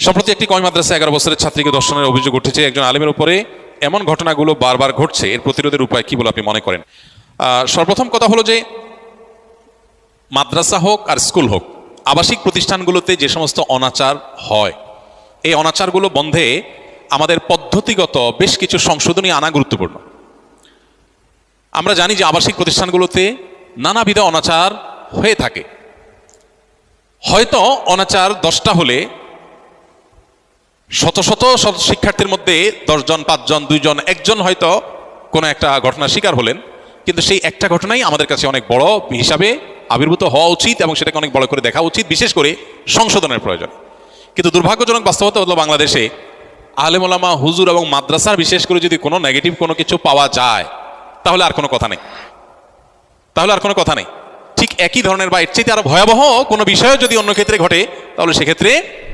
সম্প্রতি একটি কওমি মাদ্রাসায় 11 বছরের ছাত্রীকে ধর্ষণের অভিযোগ উঠেছে। একজন আলেমের উপরে এমন ঘটনাগুলো বারবার ঘটছে, এর প্রতিরোধের উপায় কি বলে আপনি মনে করেন? সর্বপ্রথম কথা হলো যে মাদ্রাসা হোক আর স্কুল হোক, আবাসিক প্রতিষ্ঠানগুলোতে যে সমস্ত অনাচার হয়, এই অনাচারগুলো বন্ধে আমাদের পদ্ধতিগত বেশ কিছু সংশোধনী আনা গুরুত্বপূর্ণ। আমরা জানি যে আবাসিক প্রতিষ্ঠানগুলোতে নানাবিধ অনাচার হয়ে থাকে। হয়তো অনাচার 10টা হলে শত শত শিক্ষার্থীর মধ্যে 10 জন, 5 জন, 2 জন, 1 জন হয়তো কোনো একটা ঘটনার শিকার হলেন, কিন্তু সেই একটা ঘটনাই আমাদের কাছে অনেক বড় হিসাবে আবির্ভূত হওয়া উচিত এবং সেটাকে অনেক বড় করে দেখা উচিত, বিশেষ করে সংশোধনের প্রয়োজন। কিন্তু দুর্ভাগ্যজনক বাস্তবতা হলো বাংলাদেশে আলেম ওলামা, হুজুর এবং মাদ্রাসার বিশেষ করে যদি কোনো নেগেটিভ কোনো কিছু পাওয়া যায় তাহলে আর কোনো কথা নেই। ঠিক একই ধরনের বা এর চাইতে আরো ভয়াবহ কোনো বিষয় যদি অন্য ক্ষেত্রে ঘটে তাহলে সেক্ষেত্রে